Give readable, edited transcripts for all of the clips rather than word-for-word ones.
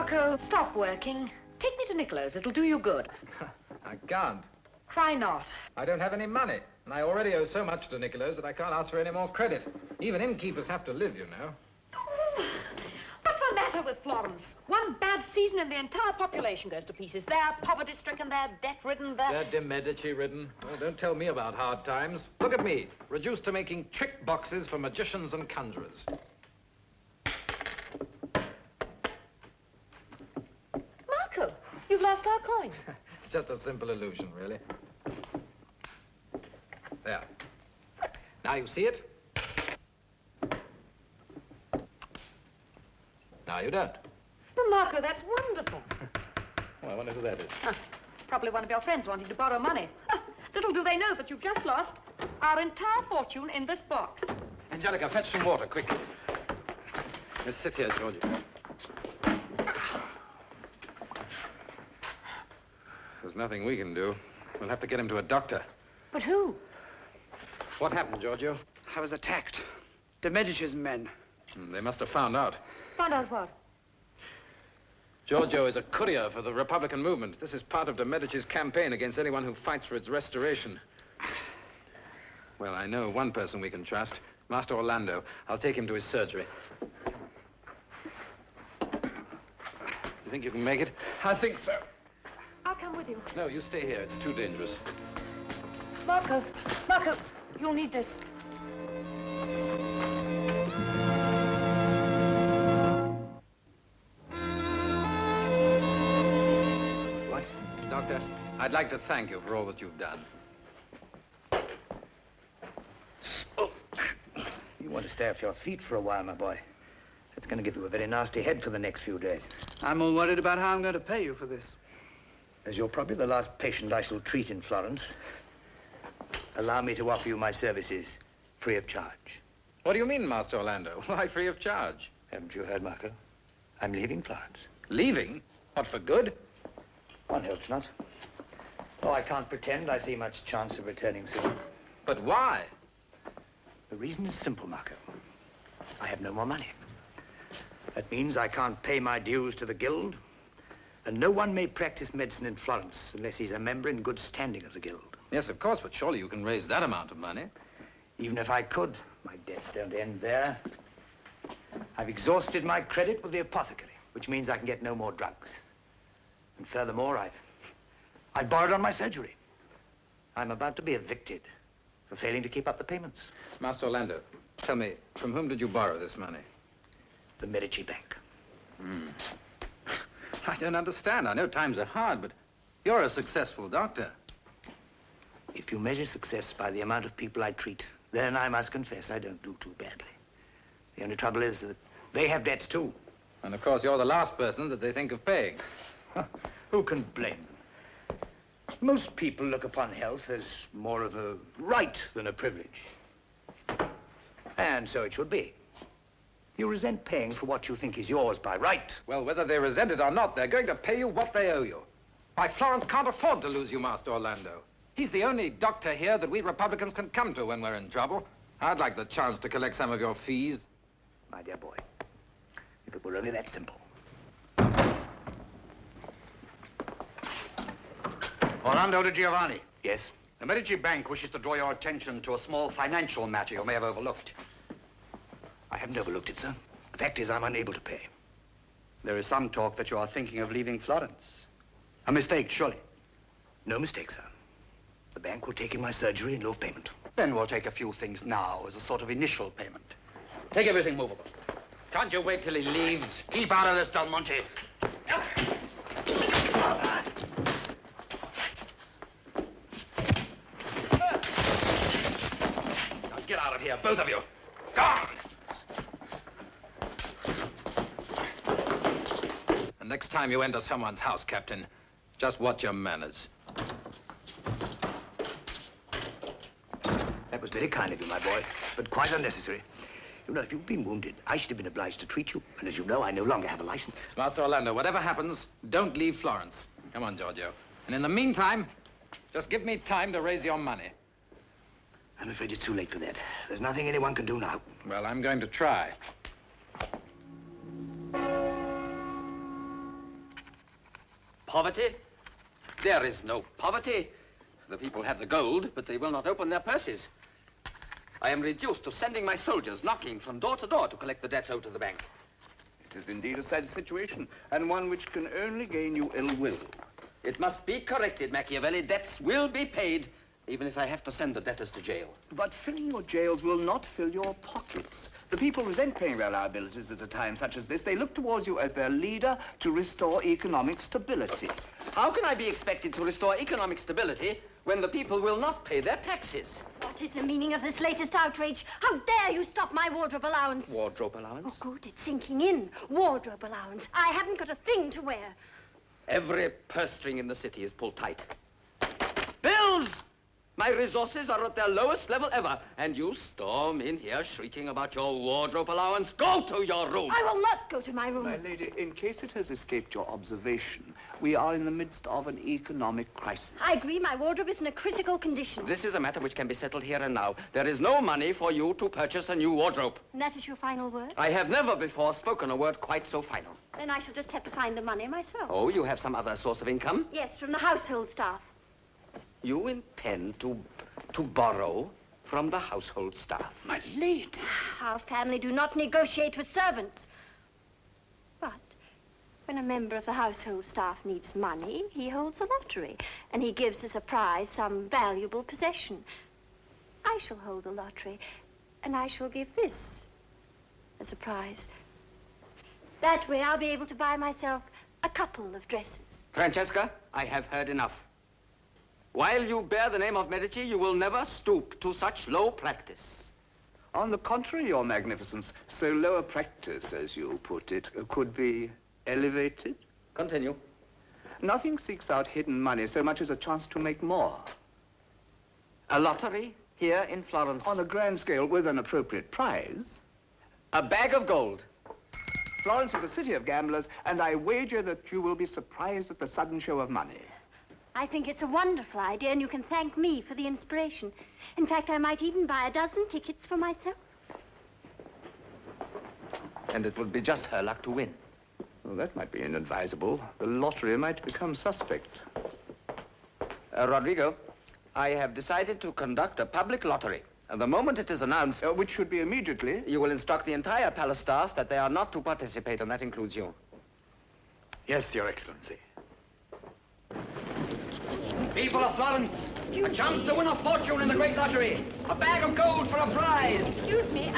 Marco, stop working. Take me to Nicolo's. It'll do you good. I can't. Why not? I don't have any money, and I already owe so much to Nicolo's that I can't ask for any more credit. Even innkeepers have to live, you know. What's the matter with Florence? One bad season and the entire population goes to pieces. They're poverty-stricken, they're debt-ridden, They're de Medici-ridden. Oh, don't tell me about hard times. Look at me, reduced to making trick boxes for magicians and conjurers. Marco, you've lost our coin. It's just a simple illusion, really. There. Now you see it? Now you don't. Well, Marco, that's wonderful. Well, I wonder who that is. Probably one of your friends wanting to borrow money. Little do they know that you've just lost our entire fortune in this box. Angelica, fetch some water, quickly. Just sit here, Georgie. There's nothing we can do. We'll have to get him to a doctor. But who? What happened, Giorgio? I was attacked. De Medici's men. They must have found out. Found out what? Giorgio is a courier for the Republican movement. This is part of de Medici's campaign against anyone who fights for its restoration. Well, I know one person we can trust, Master Orlando. I'll take him to his surgery. You think you can make it? I think so. I'll come with you. No, you stay here. It's too dangerous. Marco, you'll need this. What? Doctor, I'd like to thank you for all that you've done. Oh. You want to stay off your feet for a while, my boy. That's going to give you a very nasty head for the next few days. I'm all worried about how I'm going to pay you for this. As you're probably the last patient I shall treat in Florence, allow me to offer you my services free of charge. What do you mean, Master Orlando? Why free of charge? Haven't you heard, Marco? I'm leaving Florence. Leaving? What, for good? One hopes not. Oh, I can't pretend I see much chance of returning soon. But why? The reason is simple, Marco. I have no more money. That means I can't pay my dues to the guild, and no one may practice medicine in Florence unless he's a member in good standing of the guild. Yes, of course, but surely you can raise that amount of money. Even if I could, my debts don't end there. I've exhausted my credit with the apothecary, which means I can get no more drugs. And furthermore, I've borrowed on my surgery. I'm about to be evicted for failing to keep up the payments. Master Orlando, tell me, from whom did you borrow this money? The Medici Bank. I don't understand. I know times are hard, but you're a successful doctor. If you measure success by the amount of people I treat, then I must confess I don't do too badly. The only trouble is that they have debts too. And of course, you're the last person that they think of paying. Who can blame them? Most people look upon health as more of a right than a privilege. And so it should be. You resent paying for what you think is yours by right. Well, whether they resent it or not, they're going to pay you what they owe you. Why, Florence can't afford to lose you, Master Orlando. He's the only doctor here that we Republicans can come to when we're in trouble. I'd like the chance to collect some of your fees. My dear boy, if it were only that simple. Orlando de Giovanni. Yes? The Medici Bank wishes to draw your attention to a small financial matter you may have overlooked. I haven't overlooked it, sir. The fact is I'm unable to pay. There is some talk that you are thinking of leaving Florence. A mistake, surely. No mistake, sir. The bank will take in my surgery in lieu of payment. Then we'll take a few things now as a sort of initial payment. Take everything movable. Can't you wait till he leaves? Keep out of this, Del Monte. Now get out of here, both of you. Gone! And next time you enter someone's house, Captain, just watch your manners. That was very kind of you, my boy, but quite unnecessary. You know, if you'd been wounded, I should have been obliged to treat you. And as you know, I no longer have a license. Master Orlando, whatever happens, don't leave Florence. Come on, Giorgio. And in the meantime, just give me time to raise your money. I'm afraid it's too late for that. There's nothing anyone can do now. Well, I'm going to try. poverty. There is no poverty. The people have the gold, but they will not open their purses. I am reduced to sending my soldiers knocking from door to door to collect the debts owed to the bank. It is indeed a sad situation, and one which can only gain you ill will. It must be corrected, Machiavelli. Debts will be paid, even if I have to send the debtors to jail. But filling your jails will not fill your pockets. The people resent paying their liabilities at a time such as this. They look towards you as their leader to restore economic stability. How can I be expected to restore economic stability when the people will not pay their taxes? What is the meaning of this latest outrage? How dare you stop my wardrobe allowance? Wardrobe allowance? Oh, good, it's sinking in. Wardrobe allowance. I haven't got a thing to wear. Every purse string in the city is pulled tight. Bills! My resources are at their lowest level ever, and you storm in here shrieking about your wardrobe allowance. Go to your room! I will not go to my room. My lady, in case it has escaped your observation, we are in the midst of an economic crisis. I agree my wardrobe is in a critical condition. This is a matter which can be settled here and now. There is no money for you to purchase a new wardrobe. And that is your final word? I have never before spoken a word quite so final. Then I shall just have to find the money myself. Oh, you have some other source of income? Yes, from the household staff. You intend to borrow from the household staff? My lady! Our family do not negotiate with servants. But when a member of the household staff needs money, he holds a lottery, and he gives as a prize some valuable possession. I shall hold a lottery, and I shall give this as a prize. That way I'll be able to buy myself a couple of dresses. Francesca, I have heard enough. While you bear the name of Medici, you will never stoop to such low practice. On the contrary, your magnificence, so low a practice, as you put it, could be elevated. Continue. Nothing seeks out hidden money so much as a chance to make more. A lottery here in Florence. On a grand scale with an appropriate prize. A bag of gold. Florence is a city of gamblers, and I wager that you will be surprised at the sudden show of money. I think it's a wonderful idea, and you can thank me for the inspiration. In fact, I might even buy a dozen tickets for myself. And it would be just her luck to win. Well, that might be inadvisable. The lottery might become suspect. Rodrigo, I have decided to conduct a public lottery. And the moment it is announced... Which should be immediately. You will instruct the entire palace staff that they are not to participate, and that includes you. Yes, Your Excellency. People of Florence, a chance to win a fortune in the great lottery. A bag of gold for a prize. Excuse me,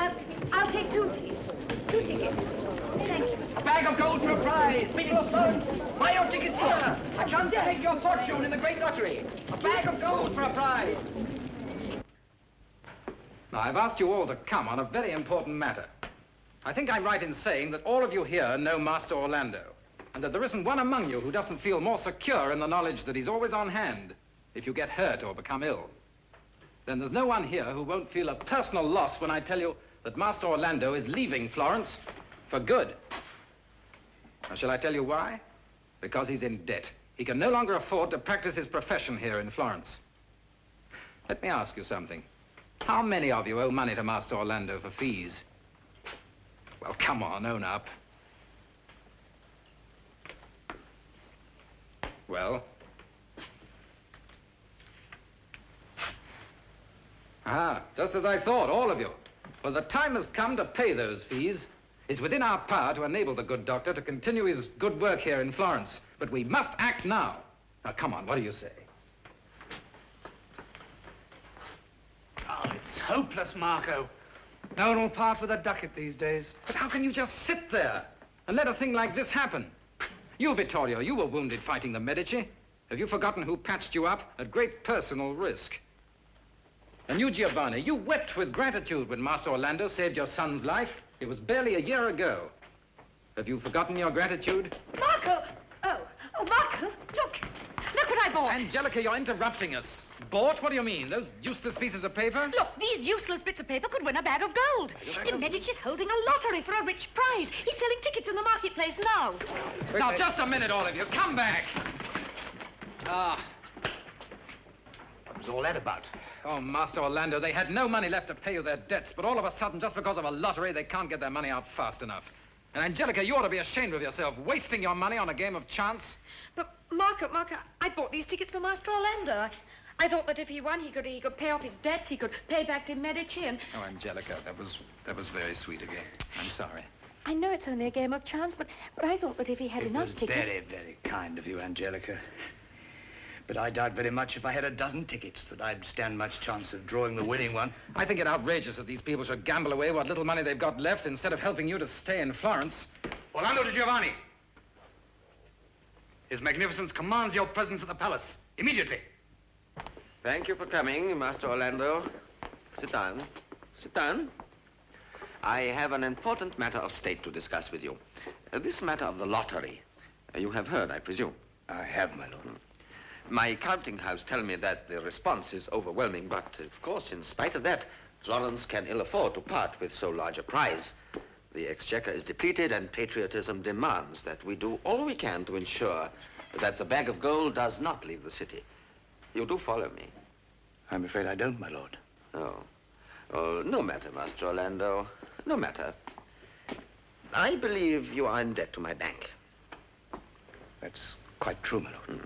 I'll take two, please. Two tickets. Thank you. A bag of gold for a prize. People of Florence, buy your tickets here. A chance to make your fortune in the great lottery. A bag of gold for a prize. Now, I've asked you all to come on a very important matter. I think I'm right in saying that all of you here know Master Orlando, and that there isn't one among you who doesn't feel more secure in the knowledge that he's always on hand if you get hurt or become ill. Then there's no one here who won't feel a personal loss when I tell you that Master Orlando is leaving Florence for good. Now, shall I tell you why? Because he's in debt. He can no longer afford to practice his profession here in Florence. Let me ask you something. How many of you owe money to Master Orlando for fees? Well, come on, own up. Well? Ah, just as I thought, all of you. Well, the time has come to pay those fees. It's within our power to enable the good doctor to continue his good work here in Florence. But we must act now. Now, come on, what do you say? Oh, it's hopeless, Marco. No one will part with a ducat these days. But how can you just sit there and let a thing like this happen? You, Vittorio, you were wounded fighting the Medici. Have you forgotten who patched you up at great personal risk? And you, Giovanni, you wept with gratitude when Master Orlando saved your son's life. It was barely a year ago. Have you forgotten your gratitude? Marco! Oh, Marco, look! Look what I bought! Angelica, you're interrupting us. Bought? What do you mean? Those useless pieces of paper? Look, these useless bits of paper could win a bag of gold. The Medici's holding a lottery for a rich prize. He's selling tickets in the marketplace now. Now, just a minute, all of you. Come back. Ah. What was all that about? Oh, Master Orlando, they had no money left to pay you their debts, but all of a sudden, just because of a lottery, they can't get their money out fast enough. And Angelica, you ought to be ashamed of yourself, wasting your money on a game of chance. But, Marco, I bought these tickets for Master Orlando. I thought that if he won, he could pay off his debts, he could pay back to Medici, and... Oh, Angelica, that was very sweet of you. I'm sorry. I know it's only a game of chance, but I thought that if he had enough tickets... It was very, very kind of you, Angelica. But I doubt very much if I had a dozen tickets that I'd stand much chance of drawing the winning one. I think it outrageous that these people should gamble away what little money they've got left instead of helping you to stay in Florence. Orlando de Giovanni. His Magnificence commands your presence at the palace, immediately. Thank you for coming, Master Orlando. Sit down. Sit down. I have an important matter of state to discuss with you. This matter of the lottery. You have heard, I presume. I have, my lord. My counting house tell me that the response is overwhelming, but of course, in spite of that, Florence can ill afford to part with so large a prize. The exchequer is depleted, and patriotism demands that we do all we can to ensure that the bag of gold does not leave the city. You do follow me? I'm afraid I don't, my lord. Oh. Oh, no matter, Master Orlando. No matter. I believe you are in debt to my bank. That's quite true, my lord.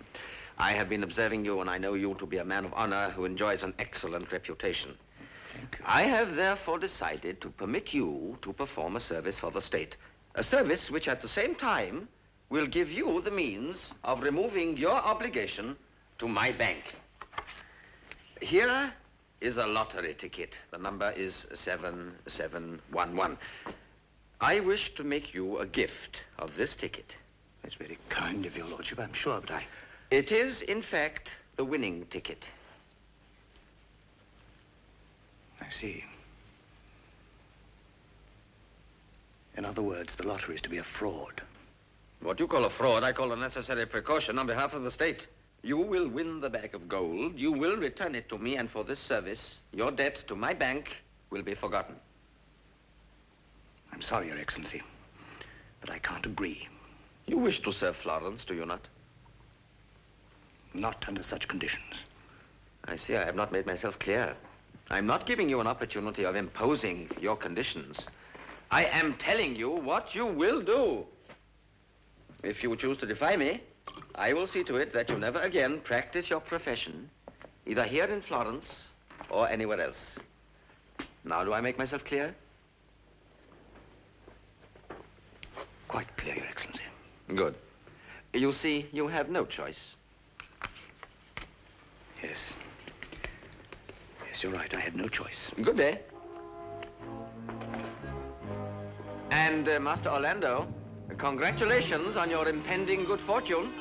I have been observing you, and I know you to be a man of honor who enjoys an excellent reputation. Thank you. I have therefore decided to permit you to perform a service for the state. A service which at the same time will give you the means of removing your obligation to my bank. Here is a lottery ticket. The number is 7711. I wish to make you a gift of this ticket. That's very kind of your lordship, I'm sure, but It is, in fact, the winning ticket. I see. In other words, the lottery is to be a fraud. What you call a fraud, I call a necessary precaution on behalf of the state. You will win the bag of gold, you will return it to me, and for this service, your debt to my bank will be forgotten. I'm sorry, Your Excellency, but I can't agree. You wish to serve Florence, do you not? Not under such conditions. I see I have not made myself clear. I'm not giving you an opportunity of imposing your conditions. I am telling you what you will do. If you choose to defy me, I will see to it that you never again practice your profession, either here in Florence or anywhere else. Now, do I make myself clear? Quite clear, Your Excellency. Good. You see, you have no choice. Yes. Yes, you're right. I had no choice. Good day. And, Master Orlando, congratulations on your impending good fortune.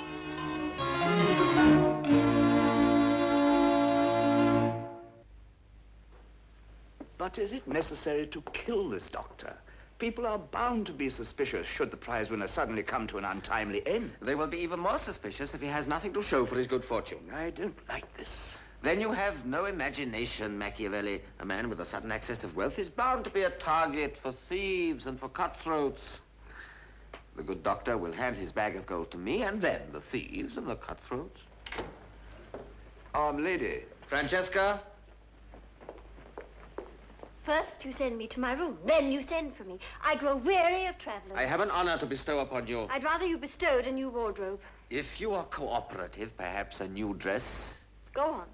But is it necessary to kill this doctor? People are bound to be suspicious should the prize winner suddenly come to an untimely end. They will be even more suspicious if he has nothing to show for his good fortune. I don't like this. Then you have no imagination, Machiavelli. A man with a sudden access of wealth is bound to be a target for thieves and for cutthroats. The good doctor will hand his bag of gold to me, and then the thieves and the cutthroats. Lady. Francesca? First you send me to my room, then you send for me. I grow weary of traveling. I have an honor to bestow upon you. I'd rather you bestowed a new wardrobe. If you are cooperative, perhaps a new dress. Go on.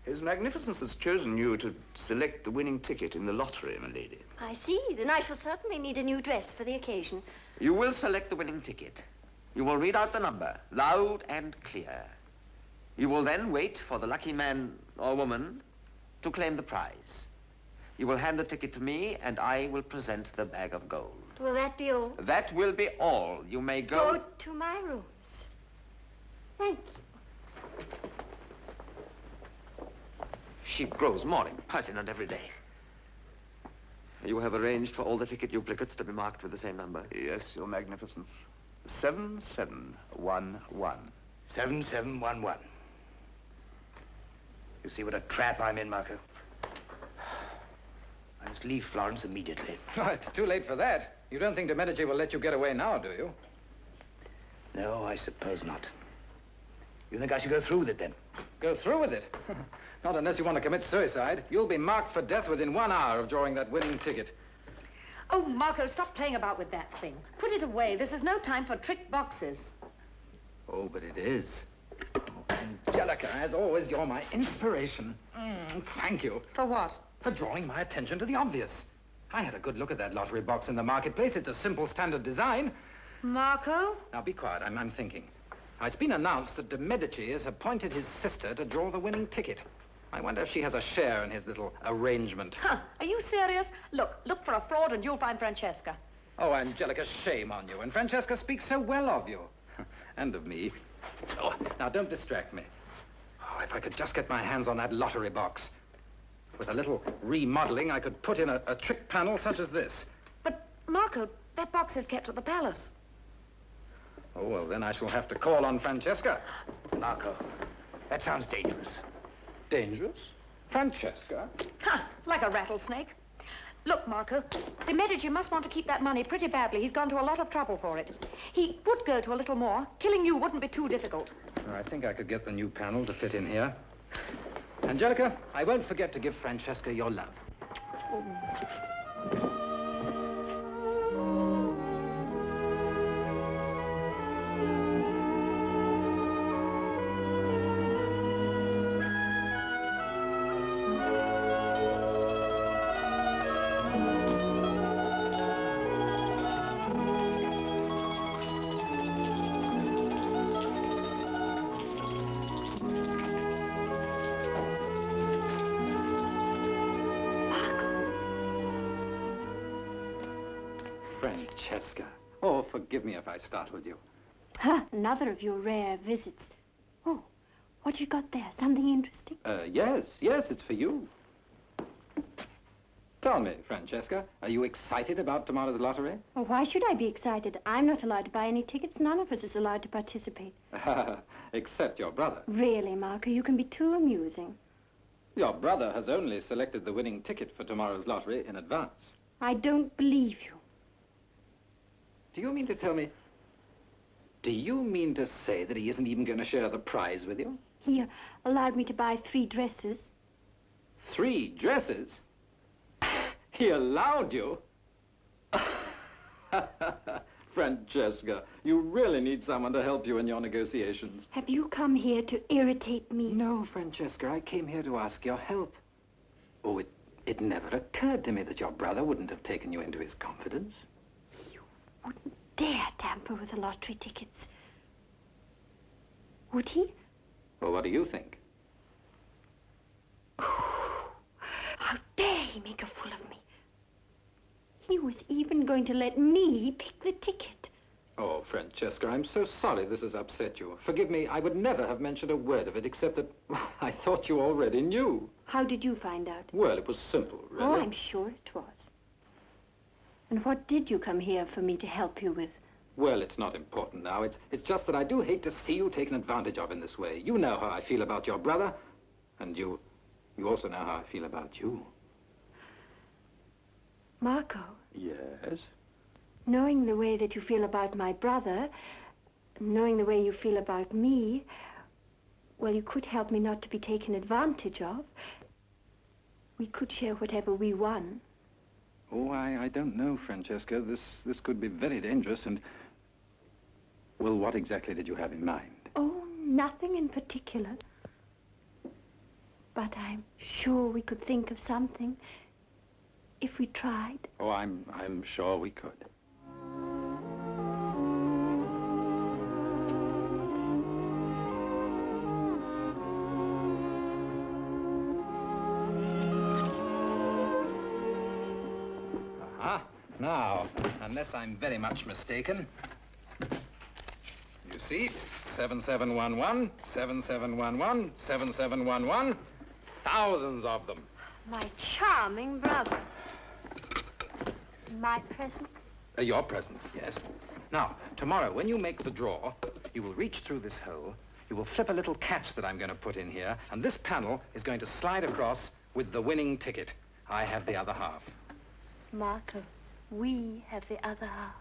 His Magnificence has chosen you to select the winning ticket in the lottery, my lady. I see. Then I shall certainly need a new dress for the occasion. You will select the winning ticket. You will read out the number, loud and clear. You will then wait for the lucky man or woman to claim the prize. You will hand the ticket to me, and I will present the bag of gold. Will that be all? That will be all. You may go... Go to my rooms. Thank you. She grows more impertinent every day. You have arranged for all the ticket duplicates to be marked with the same number? Yes, Your Magnificence. 7711. 7711. You see what a trap I'm in, Marco? I must leave Florence immediately. Oh, it's too late for that. You don't think the Medici will let you get away now, do you? No, I suppose not. You think I should go through with it, then? Go through with it? Not unless you want to commit suicide. You'll be marked for death within 1 hour of drawing that winning ticket. Oh, Marco, stop playing about with that thing. Put it away. This is no time for trick boxes. Oh, but it is. Oh, Angelica, as always, you're my inspiration. Thank you. For what? For drawing my attention to the obvious. I had a good look at that lottery box in the marketplace. It's a simple standard design. Marco? Now, be quiet. I'm thinking. Now, it's been announced that de Medici has appointed his sister to draw the winning ticket. I wonder if she has a share in his little arrangement. Huh, are you serious? Look for a fraud and you'll find Francesca. Oh, Angelica, shame on you. And Francesca speaks so well of you. And of me. Oh, now, don't distract me. Oh, if I could just get my hands on that lottery box. With a little remodeling, I could put in a trick panel such as this. But, Marco, that box is kept at the palace. Oh, well, then I shall have to call on Francesca. Marco, that sounds dangerous. Dangerous? Francesca? Ha! Like a rattlesnake. Look, Marco, de Medici must want to keep that money pretty badly. He's gone to a lot of trouble for it. He would go to a little more. Killing you wouldn't be too difficult. I think I could get the new panel to fit in here. Angelica, I won't forget to give Francesca your love. Francesca. Oh, forgive me if I startled you. Ha! Another of your rare visits. Oh, what have you got there? Something interesting? Yes, it's for you. Tell me, Francesca, are you excited about tomorrow's lottery? Well, why should I be excited? I'm not allowed to buy any tickets. None of us is allowed to participate. Except your brother. Really, Marco, you can be too amusing. Your brother has only selected the winning ticket for tomorrow's lottery in advance. I don't believe you. Do you mean to tell me... Do you mean to say that he isn't even going to share the prize with you? He allowed me to buy 3 dresses. 3 dresses? He allowed you? Francesca, you really need someone to help you in your negotiations. Have you come here to irritate me? No, Francesca, I came here to ask your help. Oh, it never occurred to me that your brother wouldn't have taken you into his confidence. Wouldn't dare tamper with the lottery tickets. Would he? Well, what do you think? How dare he make a fool of me? He was even going to let me pick the ticket. Oh, Francesca, I'm so sorry this has upset you. Forgive me, I would never have mentioned a word of it except that, well, I thought you already knew. How did you find out? Well, it was simple, really. Oh, I'm sure it was. And what did you come here for me to help you with? Well, it's not important now. It's just that I do hate to see you taken advantage of in this way. You know how I feel about your brother, and you also know how I feel about you. Marco? Yes? Knowing the way that you feel about my brother, knowing the way you feel about me, well, you could help me not to be taken advantage of. We could share whatever we won. Oh, I don't know, Francesca. This could be very dangerous, and... Well, what exactly did you have in mind? Oh, nothing in particular. But I'm sure we could think of something if we tried. Oh, I'm sure we could. Now, unless I'm very much mistaken, you see, 7711, 7711, 7711, thousands of them. My charming brother. My present? Your present, yes. Now, tomorrow, when you make the draw, you will reach through this hole, you will flip a little catch that I'm going to put in here, and this panel is going to slide across with the winning ticket. I have the other half. Marco, we have the other half.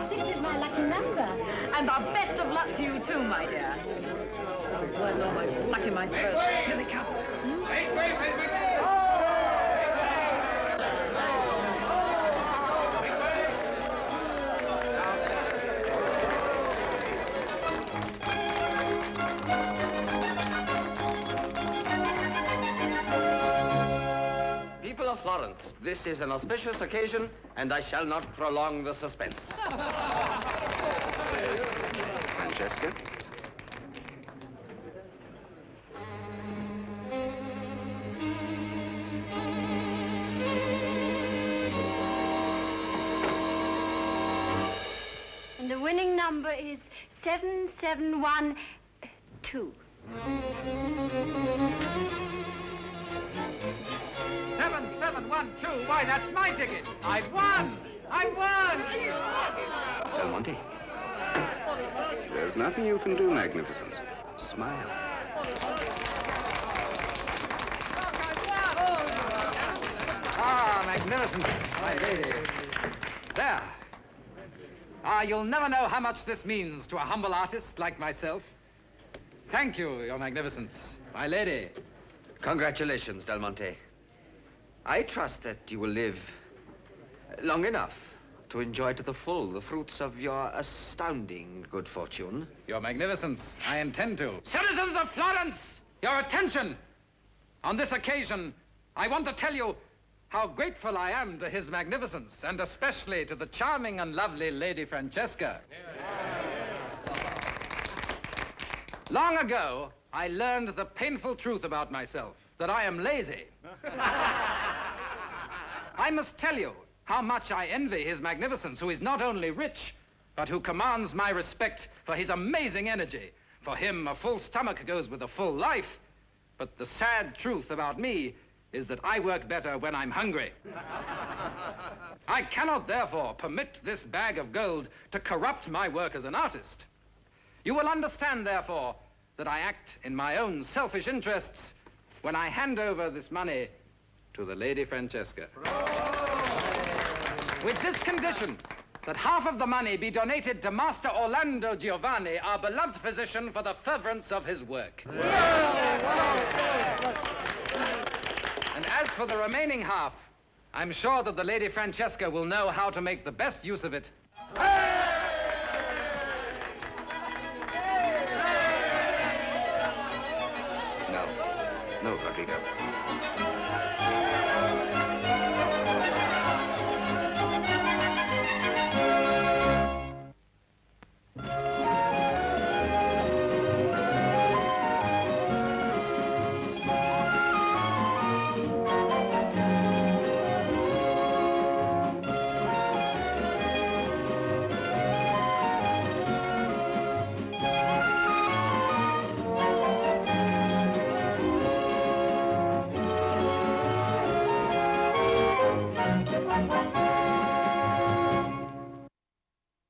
This is my lucky number. And the best of luck to you too, my dear. stuck in my throat. Here they come. People of Florence, this is an auspicious occasion, and I shall not prolong the suspense. Francesca? And the winning number is 7712. 7712. Why, that's my ticket. I've won. I've won. Del Monte. There's nothing you can do, Magnificence. Smile. Ah, magnificence, my lady. There. Ah, you'll never know how much this means to a humble artist like myself. Thank you, your magnificence, my lady. Congratulations, Del Monte. I trust that you will live long enough to enjoy to the full the fruits of your astounding good fortune. Your magnificence, I intend to. Citizens of Florence, your attention! On this occasion, I want to tell you how grateful I am to His Magnificence, and especially to the charming and lovely Lady Francesca. Long ago, I learned the painful truth about myself, that I am lazy. I must tell you how much I envy His Magnificence, who is not only rich, but who commands my respect for his amazing energy. For him, a full stomach goes with a full life. But the sad truth about me is that I work better when I'm hungry. I cannot, therefore, permit this bag of gold to corrupt my work as an artist. You will understand, therefore, that I act in my own selfish interests when I hand over this money to the Lady Francesca. With this condition, that half of the money be donated to Master Orlando Giovanni, our beloved physician, for the furtherance of his work. And as for the remaining half, I'm sure that the Lady Francesca will know how to make the best use of it. No, Rodrigo.